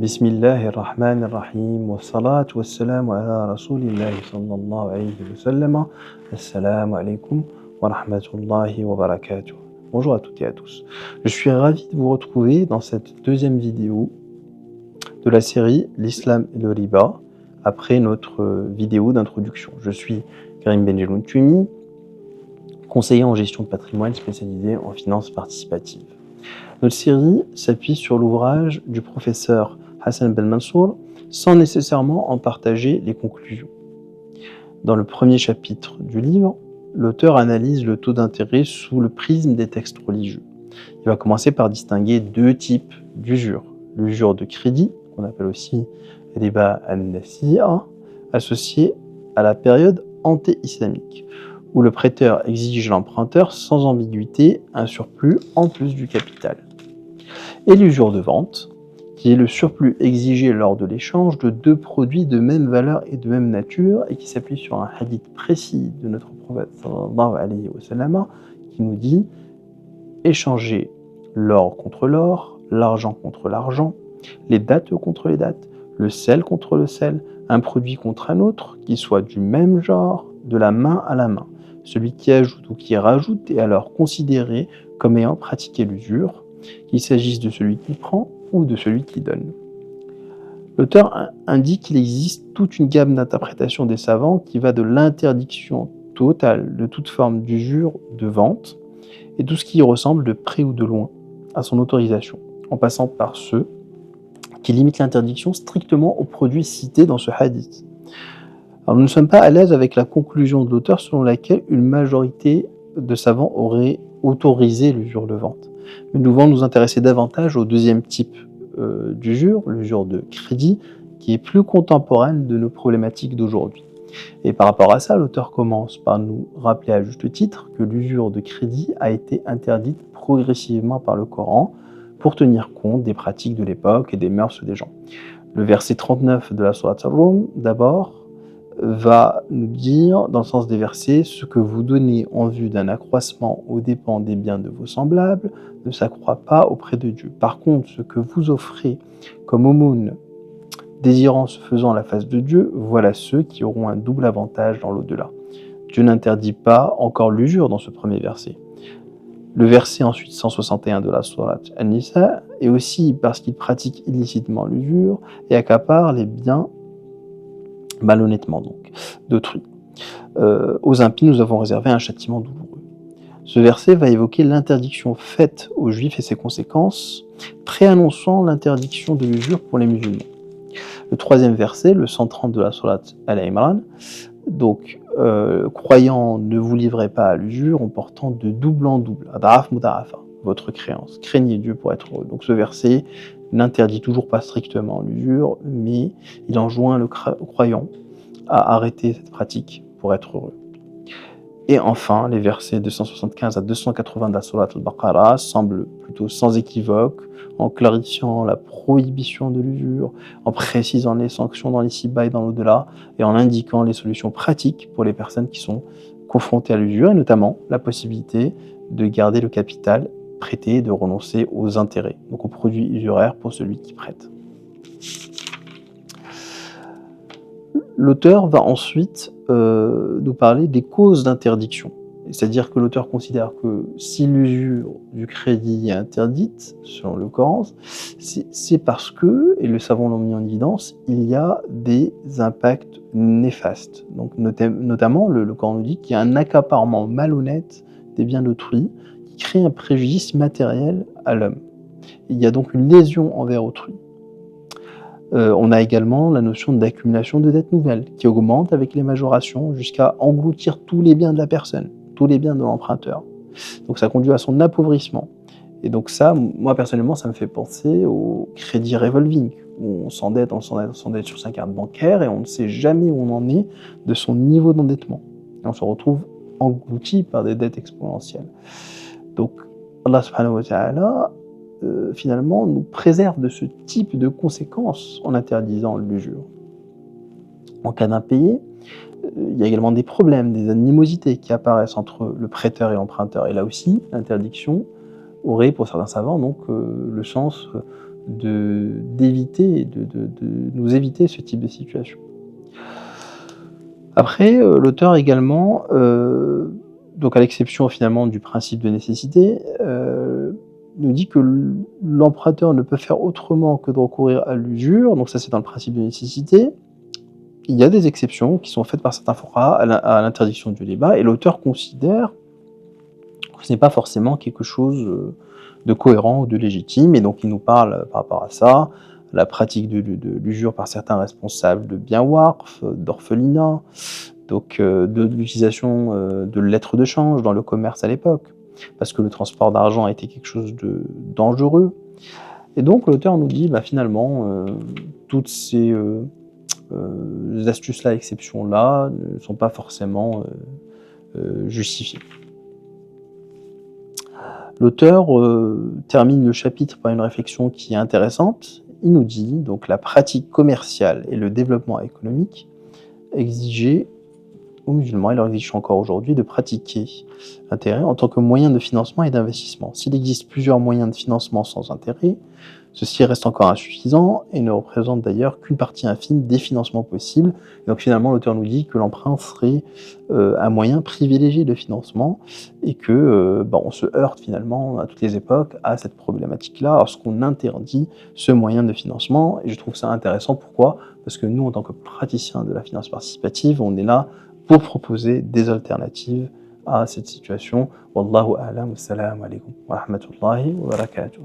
Bismillahirrahmanirrahim, wa salatu wa salam ala rasulillahi sallallahu alayhi wa sallam. Assalamu alaikum wa rahmatullahi wa barakatuh. Bonjour à toutes et à tous. Je suis ravi de vous retrouver dans cette deuxième vidéo de la série L'Islam et le riba, après notre vidéo d'introduction. Je suis Karim Benjeloun Tuni, conseiller en gestion de patrimoine spécialisé en finances participatives. Notre série s'appuie sur l'ouvrage du professeur Hassan Ben Mansour sans nécessairement en partager les conclusions. Dans le premier chapitre du livre, l'auteur analyse le taux d'intérêt sous le prisme des textes religieux. Il va commencer par distinguer deux types d'usure. L'usure de crédit, qu'on appelle aussi riba al-nasi'a, associé à la période anté-islamique, où le prêteur exige à l'emprunteur sans ambiguïté un surplus en plus du capital. Et l'usure de vente, qui est le surplus exigé lors de l'échange de deux produits de même valeur et de même nature, et qui s'appuie sur un hadith précis de notre prophète sallallahu alayhi wa sallam, qui nous dit « Échanger l'or contre l'or, l'argent contre l'argent, les dates contre les dates, le sel contre le sel, un produit contre un autre, qui soit du même genre, de la main à la main. Celui qui ajoute ou qui rajoute est alors considéré comme ayant pratiqué l'usure, qu'il s'agisse de celui qui prend ou de celui qui donne. » L'auteur indique qu'il existe toute une gamme d'interprétations des savants qui va de l'interdiction totale de toute forme d'usure de vente et tout ce qui y ressemble de près ou de loin à son autorisation, en passant par ceux qui limitent l'interdiction strictement aux produits cités dans ce hadith. Alors, nous ne sommes pas à l'aise avec la conclusion de l'auteur selon laquelle une majorité de savants auraient autorisé l'usure de vente. Mais nous devons nous intéresser davantage au deuxième type d'usure, l'usure de crédit, qui est plus contemporaine de nos problématiques d'aujourd'hui. Et par rapport à ça, l'auteur commence par nous rappeler à juste titre que l'usure de crédit a été interdite progressivement par le Coran pour tenir compte des pratiques de l'époque et des mœurs des gens. Le verset 39 de la sourate Ar-Rum, d'abord, va nous dire, dans le sens des versets, ce que vous donnez en vue d'un accroissement aux dépens des biens de vos semblables ne s'accroît pas auprès de Dieu. Par contre, ce que vous offrez comme aumône, désirant se faisant la face de Dieu, voilà ceux qui auront un double avantage dans l'au-delà. Dieu n'interdit pas encore l'usure dans ce premier verset. Le verset ensuite 161 de la sourate An-Nisa est aussi parce qu'il pratique illicitement l'usure et accapare les biens malhonnêtement donc, d'autrui. Aux impies, nous avons réservé un châtiment douloureux. Ce verset va évoquer l'interdiction faite aux Juifs et ses conséquences, préannonçant l'interdiction de l'usure pour les musulmans. Le troisième verset, le 130 de la sourate Al-Imran, donc, croyants, ne vous livrez pas à l'usure en portant de double en double, ad'af muda'afa, votre créance. Craignez Dieu pour être heureux. Donc ce verset n'interdit toujours pas strictement l'usure, mais il enjoint le croyant à arrêter cette pratique pour être heureux. Et enfin, les versets 275 à 280 de la sourate Al-Baqarah semblent plutôt sans équivoque, en clarifiant la prohibition de l'usure, en précisant les sanctions dans l'ici-bas et dans l'au-delà, et en indiquant les solutions pratiques pour les personnes qui sont confrontées à l'usure, et notamment la possibilité de garder le capital prêté et de renoncer aux intérêts, donc aux produits usuraires pour celui qui prête. L'auteur va ensuite nous parler des causes d'interdiction. C'est-à-dire que l'auteur considère que si l'usure du crédit est interdite, selon le Coran, c'est parce que, et le savant l'a mis en évidence, il y a des impacts néfastes. Donc, notamment, le Coran nous dit qu'il y a un accaparement malhonnête des biens d'autrui qui crée un préjudice matériel à l'homme. Il y a donc une lésion envers autrui. On a également la notion d'accumulation de dettes nouvelles qui augmente avec les majorations jusqu'à engloutir tous les biens de la personne, tous les biens de l'emprunteur. Donc ça conduit à son appauvrissement. Et donc ça, moi personnellement, ça me fait penser au crédit revolving, où on s'endette sur sa carte bancaire et on ne sait jamais où on en est de son niveau d'endettement. Et on se retrouve englouti par des dettes exponentielles. Donc Allah subhanahu wa ta'ala finalement nous préserve de ce type de conséquences en interdisant l'usure. En cas d'impayé, il y a également des problèmes, des animosités qui apparaissent entre le prêteur et l'emprunteur. Et là aussi, l'interdiction aurait, pour certains savants, donc, le sens d'éviter, de nous éviter ce type de situation. Après, l'auteur également, donc à l'exception finalement du principe de nécessité, nous dit que l'emprunteur ne peut faire autrement que de recourir à l'usure, donc ça c'est dans le principe de nécessité. Il y a des exceptions qui sont faites par certains fuqaha à l'interdiction du riba et l'auteur considère que ce n'est pas forcément quelque chose, de cohérent ou de légitime et donc il nous parle, par rapport à ça, la pratique de l'usure par certains responsables de biens waqf, d'orphelinat, donc de l'utilisation, de lettres de change dans le commerce à l'époque, parce que le transport d'argent était quelque chose de dangereux et donc l'auteur nous dit, bah, finalement, toutes ces, astuces-là, exceptions-là, ne sont pas forcément, justifiées. L'auteur, termine le chapitre par une réflexion qui est intéressante. Il nous dit donc: «La pratique commerciale et le développement économique exigeaient aux musulmans, et leur exigent encore aujourd'hui, de pratiquer l'intérêt en tant que moyen de financement et d'investissement. S'il existe plusieurs moyens de financement sans intérêt, ceci reste encore insuffisant et ne représente d'ailleurs qu'une partie infime des financements possibles.» Et donc finalement, l'auteur nous dit que l'emprunt serait un moyen privilégié de financement et que on se heurte finalement à toutes les époques à cette problématique-là lorsqu'on interdit ce moyen de financement. Et je trouve ça intéressant. Pourquoi? Parce que nous, en tant que praticiens de la finance participative, on est là pour proposer des alternatives à cette situation. Wallahu a'lam. Assalamu alaikum wa rahmatullahi wa barakatuh.